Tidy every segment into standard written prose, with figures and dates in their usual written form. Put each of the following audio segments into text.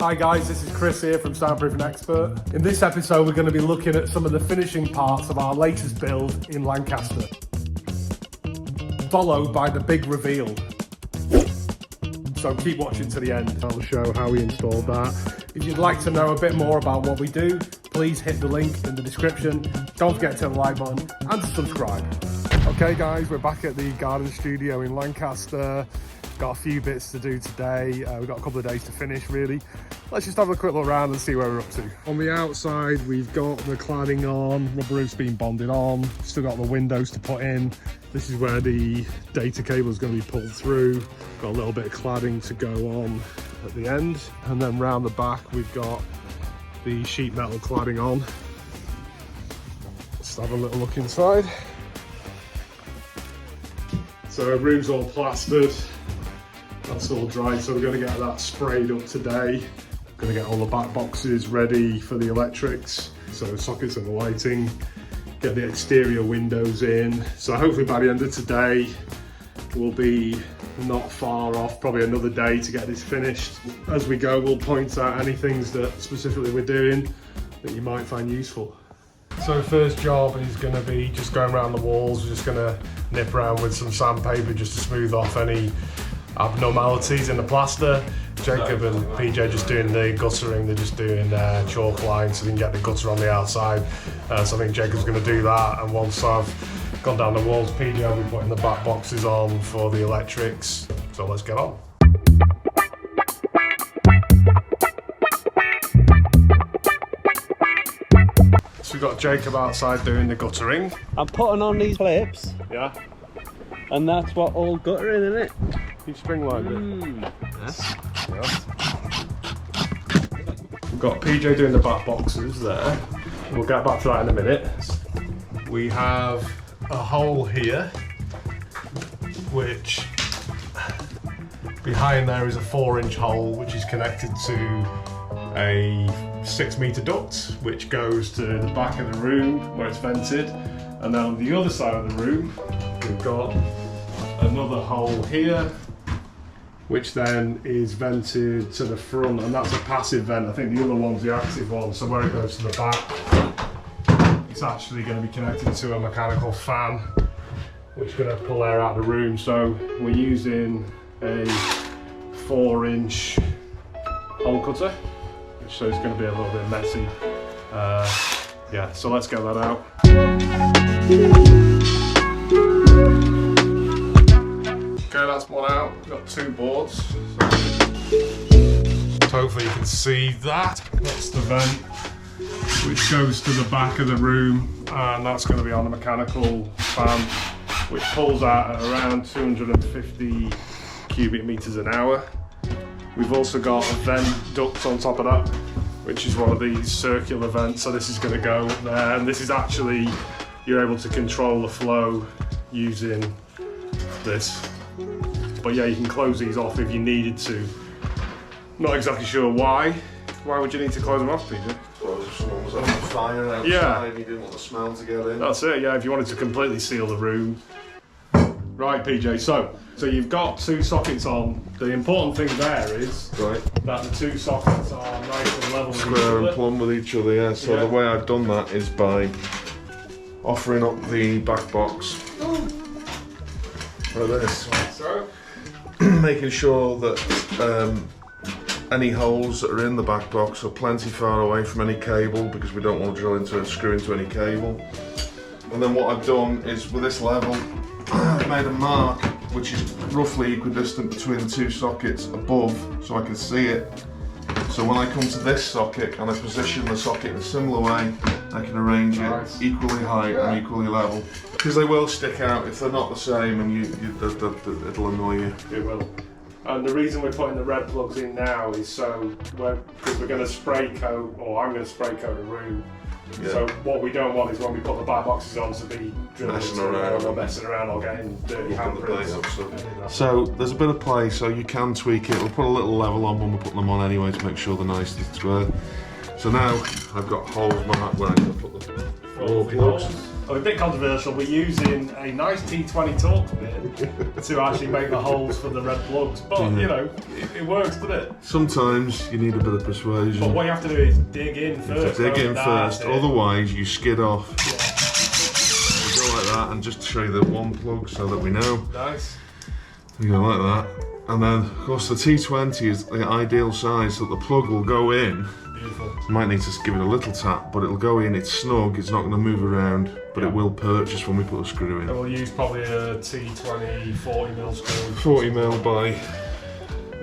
Hi guys, this is Chris here from Soundproof and Expert. In this episode we're going to be looking at some of the finishing parts of our latest build in Lancaster, followed by the big reveal. So keep watching to the end. I'll show how we installed that. If you'd like to know a bit more about what we do, please hit the link in the description. Don't forget to hit the like button and to subscribe. Okay guys, we're back at the garden studio in Lancaster. Got a few bits to do today. We've got a couple of days to finish really. Let's just have a quick look around and see where we're up to. On the outside, we've got the cladding on, rubber roof's been bonded on, still got the windows to put in. This is where the data cable is going to be pulled through. Got a little bit of cladding to go on at the end. And then round the back, we've got the sheet metal cladding on. Let's have a little look inside. So room's all plastered. That's all dried, so we're going to get that sprayed up today. Going to get all the back boxes ready for the electrics, so sockets and the lighting, get the exterior windows in. So hopefully by the end of today, we'll be not far off, probably another day to get this finished. As we go, we'll point out any things that specifically we're doing that you might find useful. So first job is going to be just going around the walls. We're just going to nip around with some sandpaper just to smooth off any abnormalities in the plaster. Jacob and PJ just doing the guttering, they're just doing chalk lines so they can get the gutter on the outside. So I think Jacob's going to do that, and once I've gone down the walls, PJ will be putting the back boxes on for the electrics. So let's get on. So we've got Jacob outside doing the guttering. I'm putting on these clips. Yeah. And that's what all guttering, isn't it? You spring like it. Yes. We've got PJ doing the back boxes there. We'll get back to that in a minute. We have a hole here, which behind there is a 4-inch hole which is connected to a 6-metre duct which goes to the back of the room where it's vented, and then on the other side of the room we've got another hole here which then is vented to the front, and that's a passive vent. I think the other one's the active one, so where it goes to the back, it's actually going to be connected to a mechanical fan which is going to pull air out of the room. So we're using a 4-inch hole cutter, so it's going to be a little bit messy. Yeah, so let's get that out. Okay, that's one out. We've got 2 boards. So hopefully you can see that. That's the vent which goes to the back of the room, and that's going to be on a mechanical fan which pulls out at around 250 cubic meters an hour. We've also got a vent duct on top of that, which is one of these circular vents. So this is going to go there, and this is actually, you're able to control the flow using this. But yeah, you can close these off if you needed to. Not exactly sure why. Why would you need to close them off, PJ? Well, if someone was on fire outside, yeah, and you didn't want the smell to get in. That's it, yeah, if you wanted to completely seal the room. Right, PJ, so you've got 2 sockets on. The important thing there is that the 2 sockets are nice and level with each other. Square and plumb with each other, yeah. So yeah, the way I've done that is by offering up the back box like this. So, making sure that any holes that are in the back box are plenty far away from any cable, because we don't want to drill into and screw into any cable. And then what I've done is, with this level, I've made a mark which is roughly equidistant between the 2 sockets above, so I can see it. So when I come to this socket and I position the socket in a similar way, I can arrange it equally high and equally level. Because they will stick out if they're not the same, and it'll annoy you. it will. And the reason we're putting the red plugs in now is so, because we're going to spray coat, or I'm going to spray coat the room. Yeah. So what we don't want is when we put the back boxes on to be drilling around or messing around or getting dirty handprints. So there's a bit of play, so you can tweak it. We'll put a little level on when we're putting them on anyway to make sure they're nice and square. So now I've got holes marked where I'm going to put the floor plugs. A bit controversial, we're using a nice T20 torque bit to actually make the holes for the red plugs, but you know, it works, doesn't it? Sometimes you need a bit of persuasion. But what you have to do is dig in first. Dig in first, otherwise you skid off. Yeah. You go like that, and just to show you the one plug so that we know. Nice. You go like that. And then, of course, the T20 is the ideal size so that the plug will go in. Beautiful. You might need to give it a little tap, but it'll go in, it's snug, it's not going to move around, but it will purchase when we put a screw in. And we'll use probably a T20 40mm screw. 40mm by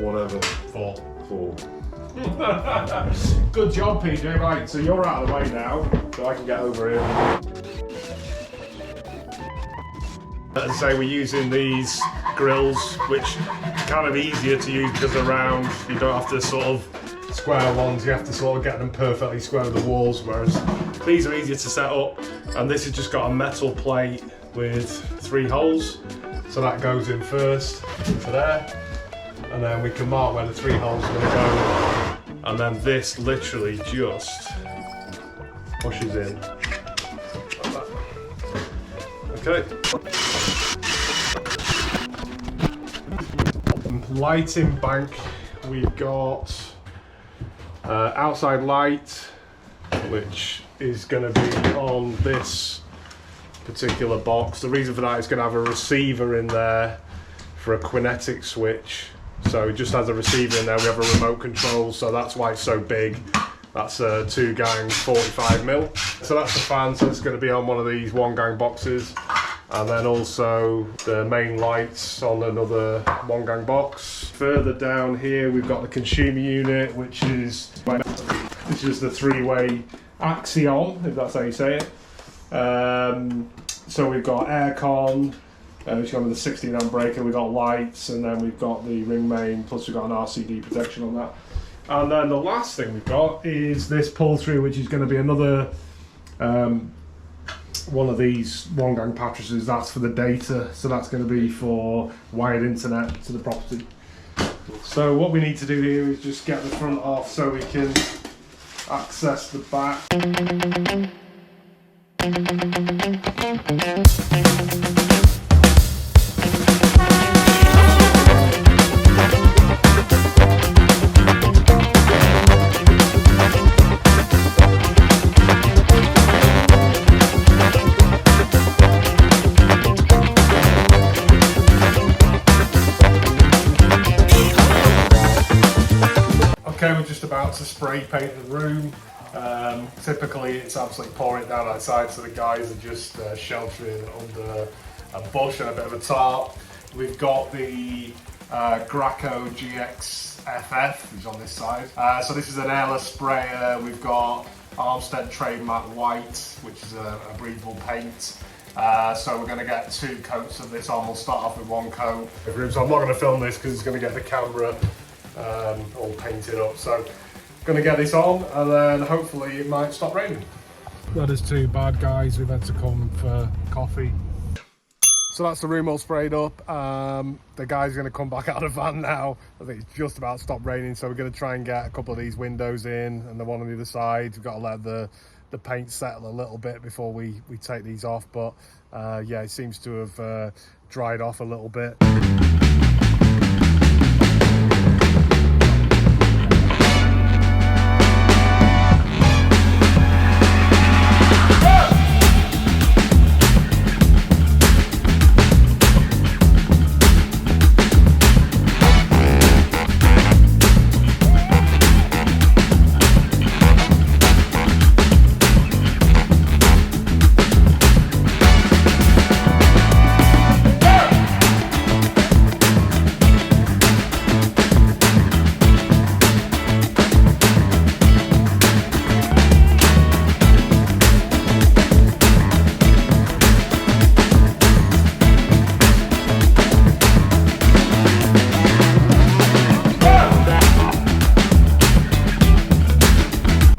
whatever. Four. Good job, PJ. Right, so you're out of the way now, so I can get over here. As I say, we're using these grills, which are kind of easier to use because they're round. You don't have to sort of square ones, you have to sort of get them perfectly square with the walls, whereas these are easier to set up. And this has just got a metal plate with 3 holes. So that goes in first, into there. And then we can mark where the 3 holes are going to go. And then this literally just pushes in. Like that. Okay. Lighting bank, we've got outside light, which is going to be on this particular box. The reason for that is going to have a receiver in there for a kinetic switch. So it just has a receiver in there. We have a remote control, so that's why it's so big. That's a 2-gang 45mm. So that's the fan, so it's going to be on one of these 1-gang boxes. And then also the main lights on another 1-gang box. Further down here we've got the consumer unit, which is the 3-way Axion, if that's how you say it. So we've got aircon, which got with the 16 amp breaker, we've got lights, and then we've got the ring main, plus we've got an RCD protection on that. And then the last thing we've got is this pull through, which is going to be another one of these 1-gang mattresses. That's for the data, so that's going to be for wired internet to the property. So what we need to do here is just get the front off so we can access the back. Okay, we're just about to spray paint the room. Typically it's absolutely pouring down outside, so the guys are just sheltering under a bush and a bit of a tarp. We've got the Graco GX FF, which is on this side. So this is an airless sprayer. We've got Armstead Trade Matte White, which is a breathable paint. So we're going to get 2 coats of this on. We'll start off with 1 coat. So I'm not going to film this because it's going to get the camera all painted up. So going to get this on, and then hopefully it might stop raining. That is 2 bad guys who've had to come for coffee. So that's the room all sprayed up. The guy's going to come back out of the van now. I think it's just about stopped raining, so we're going to try and get a couple of these windows in, and the one on the other side. We've got to let the paint settle a little bit before we take these off, but yeah, it seems to have dried off a little bit.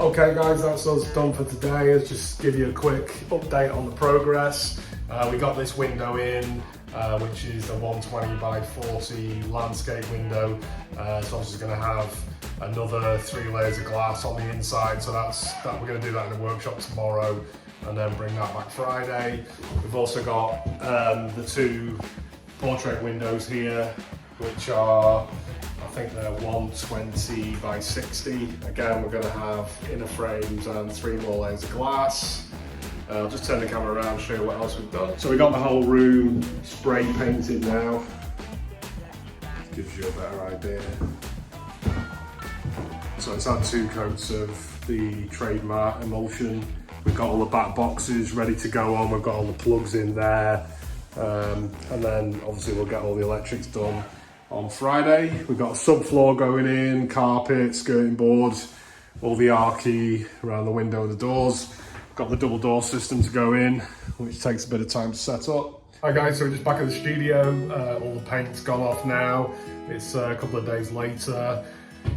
Okay guys, that's us done for today. Let's just give you a quick update on the progress. We got this window in, which is the 120 by 40 landscape window. It's obviously going to have another 3 layers of glass on the inside, so we're going to do that in the workshop tomorrow and then bring that back Friday. We've also got the 2 portrait windows here, which are, I think they're 120 by 60. Again, we're going to have inner frames and 3 more layers of glass. I'll just turn the camera around and show you what else we've done. So we got the whole room spray painted now. Gives you a better idea. So it's had 2 coats of the trademark emulsion. We've got all the back boxes ready to go on. We've got all the plugs in there. And then obviously we'll get all the electrics done on Friday. We've got a subfloor going in, carpet, skirting board, all the archy around the window and the doors. Got the double door system to go in, which takes a bit of time to set up. Hi guys, so we're just back at the studio. All the paint's gone off now. It's a couple of days later.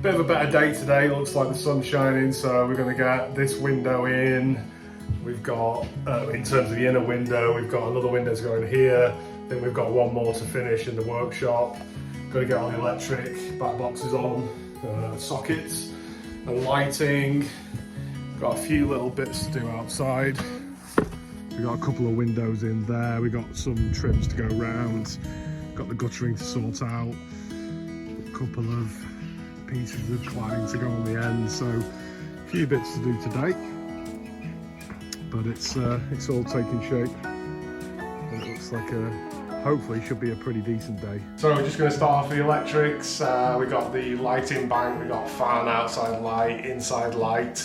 Bit of a better day today, looks like the sun's shining, so we're going to get this window in. We've got, in terms of the inner window, we've got another window to go in here. Then we've got 1 more to finish in the workshop. Got to get all the electric back boxes on, sockets and lighting. Got a few little bits to do outside. We've got a couple of windows in there. We've got some trims to go around. Got the guttering to sort out. A couple of pieces of cladding to go on the end. So a few bits to do today. But it's all taking shape. It looks like hopefully should be a pretty decent day. So we're just going to start off with the electrics. We got the lighting bank, we got fan, outside light, inside light.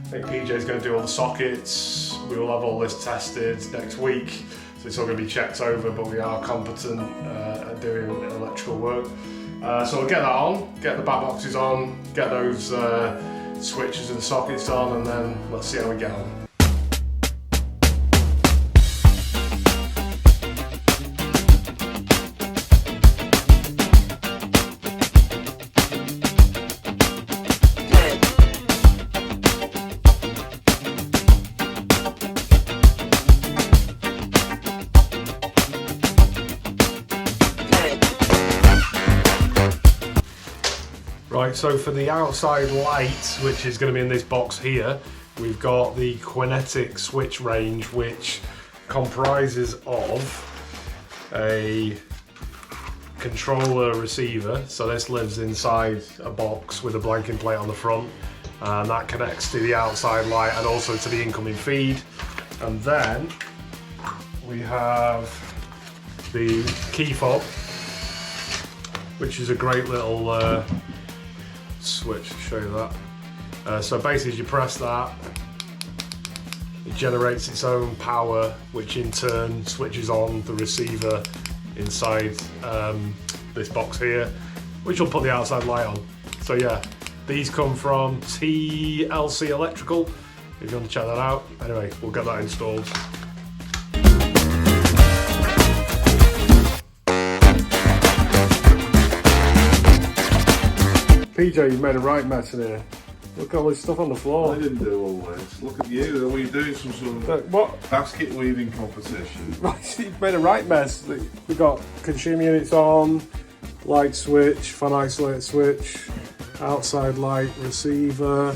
I think PJ's going to do all the sockets. We will have all this tested next week, so it's all going to be checked over, but we are competent at doing electrical work. So we'll get that on, get the back boxes on, get those switches and sockets on, and then let's see how we get on. Right, so for the outside light, which is going to be in this box here, we've got the Kinetic switch range, which comprises of a controller receiver. So this lives inside a box with a blanking plate on the front, and that connects to the outside light and also to the incoming feed. And then we have the key fob, which is a great little switch to show you that. So basically as you press that, it generates its own power, which in turn switches on the receiver inside this box here, which will put the outside light on. So yeah, these come from TLC Electrical, if you want to check that out. Anyway, we'll get that installed. PJ, you made a right mess in here. Look at all this stuff on the floor. I didn't do all this. Look at you. Are you doing some sort of what? basket weaving competition? Right, you've made a right mess. We've got consumer units on, light switch, fan isolate switch, outside light, receiver.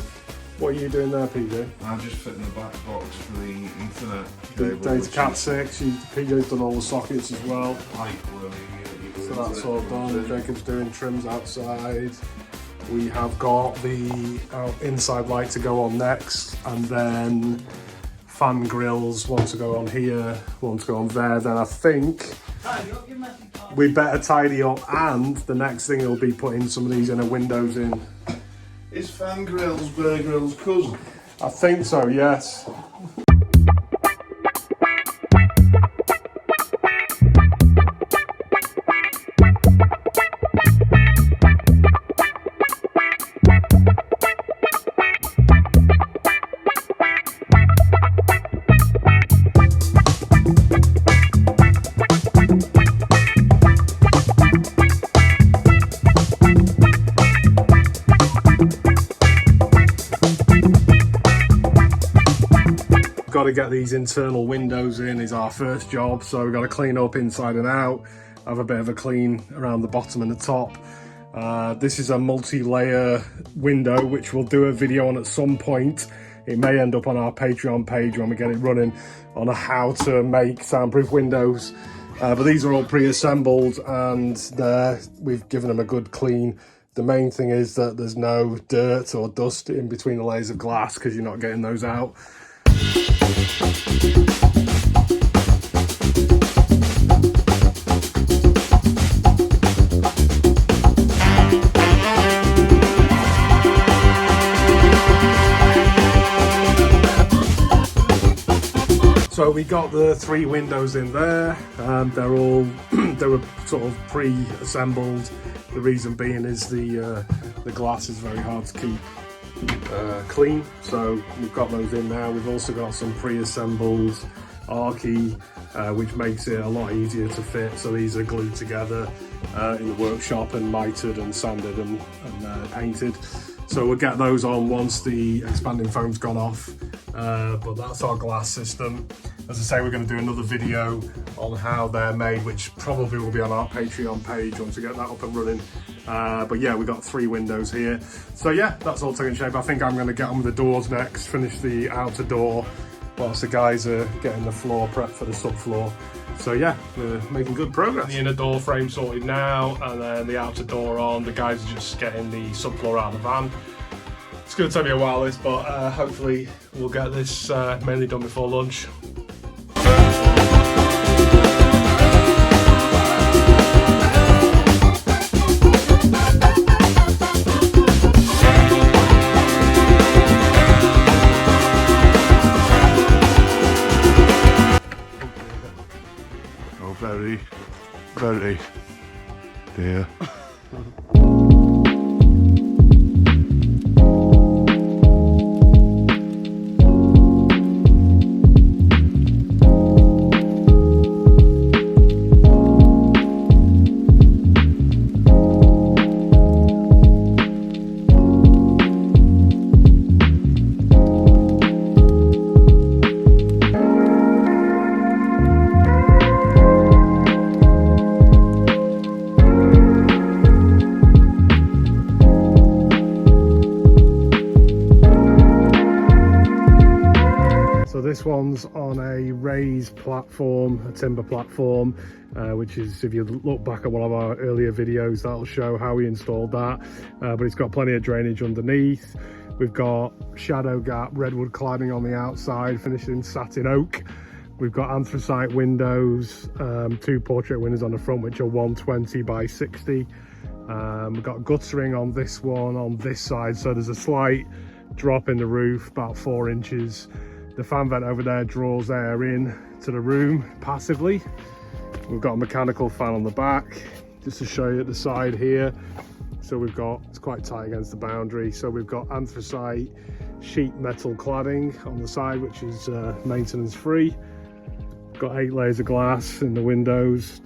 What are you doing there, PJ? I'm just fitting the back box for the Ethernet The cable. data cat 6. PJ's done all the sockets as well. So that's all done. Jacob's doing trims outside. We have got the inside light to go on next, and then fan grills, one to go on here, one to go on there. Then I think we better tidy up, and the next thing will be putting some of these inner windows in. Is Fan Grill's Bear Grill's cousin? I think so, yes. got to get these internal windows in is our first job. So we've got to clean up inside and out, have a bit of a clean around the bottom and the top. This is a multi-layer window, which we'll do a video on at some point. It may end up on our Patreon page when we get it running on how to make soundproof windows. But these are all pre-assembled and we've given them a good clean. The main thing is that there's no dirt or dust in between the layers of glass because you're not getting those out. So we got the 3 windows in there. They were sort of pre-assembled. The reason being is the glass is very hard to keep clean. So we've got those in now. We've also got some pre-assembled archy, which makes it a lot easier to fit. So these are glued together in the workshop and mitered and sanded and painted. So we'll get those on once the expanding foam's gone off. But that's our glass system. As I say, we're going to do another video on how they're made, which probably will be on our Patreon page once we get that up and running. But yeah, we've got 3 windows here. So yeah, that's all taken shape. I think I'm going to get on with the doors next, finish the outer door, whilst the guys are getting the floor prep for the subfloor. So yeah, we're making good progress. The inner door frame sorted now, and then the outer door on. The guys are just getting the subfloor out of the van. It's going to take me a while this, but hopefully we'll get this mainly done before lunch. Oh, very, very dear. This one's on a raised platform, a timber platform, which is, if you look back at one of our earlier videos, that'll show how we installed that. But it's got plenty of drainage underneath. We've got shadow gap redwood cladding on the outside, finished in satin oak. We've got anthracite windows, 2 portrait windows on the front, which are 120 by 60. We've got guttering on this one on this side, so there's a slight drop in the roof, about 4 inches. The fan vent over there draws air in to the room passively. We've got a mechanical fan on the back, just to show you at the side here. So we've got, it's quite tight against the boundary. So we've got anthracite sheet metal cladding on the side, which is maintenance free. Got 8 layers of glass in the windows.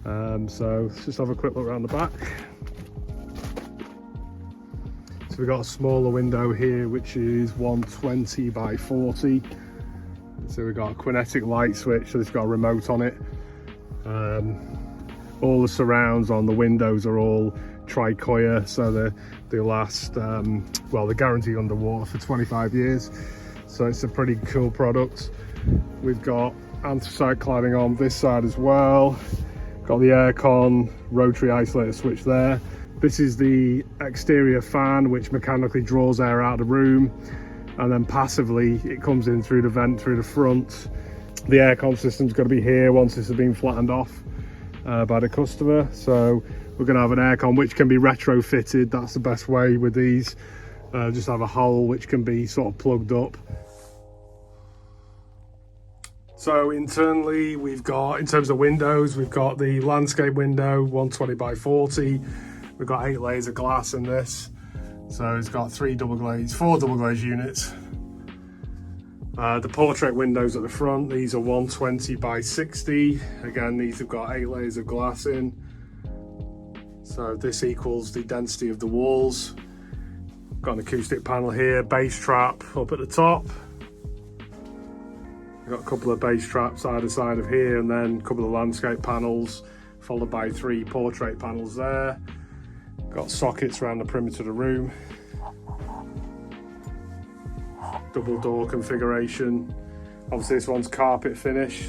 So let's just have a quick look around the back. So we've got a smaller window here, which is 120 by 40. So we've got a kinetic light switch, so it's got a remote on it. All the surrounds on the windows are all tricoya, so they last, well, they're guaranteed underwater for 25 years. So it's a pretty cool product. We've got anthracite cladding on this side as well. Got the aircon rotary isolator switch there. This is the exterior fan, which mechanically draws air out of the room, and then passively it comes in through the vent through the front. The aircon system's got to be here once this has been flattened off by the customer. So we're going to have an aircon which can be retrofitted. That's the best way with these. Just have a hole which can be sort of plugged up. So internally we've got, in terms of windows, we've got the landscape window 120 by 40. We've got 8 layers of glass in this. So it's got 4 double glazed units. The portrait windows at the front, these are 120 by 60. Again, these have got 8 layers of glass in. So this equals the density of the walls. Got an acoustic panel here, bass trap up at the top. We've got a couple of base traps either side of here, and then a couple of landscape panels, followed by 3 portrait panels there. Got sockets around the perimeter of the room. Double door configuration. Obviously this one's carpet finish.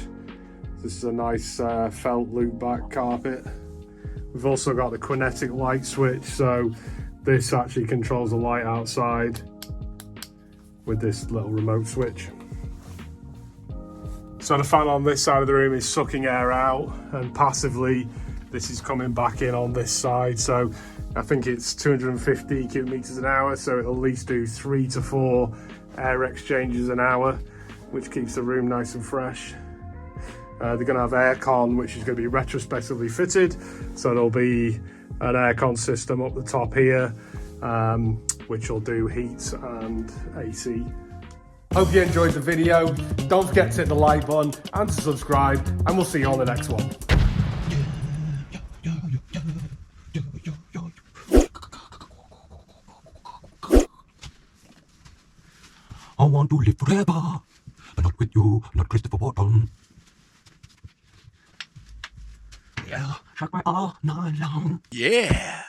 This is a nice felt loop back carpet. We've also got the kinetic light switch, so this actually controls the light outside with this little remote switch. So the fan on this side of the room is sucking air out, and passively this is coming back in on this side. So I think it's 250 cubic meters an hour, so it'll at least do 3 to 4 air exchanges an hour, which keeps the room nice and fresh. They're going to have aircon, which is going to be retrospectively fitted, so there'll be an aircon system up the top here, which will do heat and AC. Hope you enjoyed the video. Don't forget to hit the like button and to subscribe, and we'll see you on the next one. I want to live forever, but not with you, not Christopher Walken. Yeah, shut my all night long. Yeah.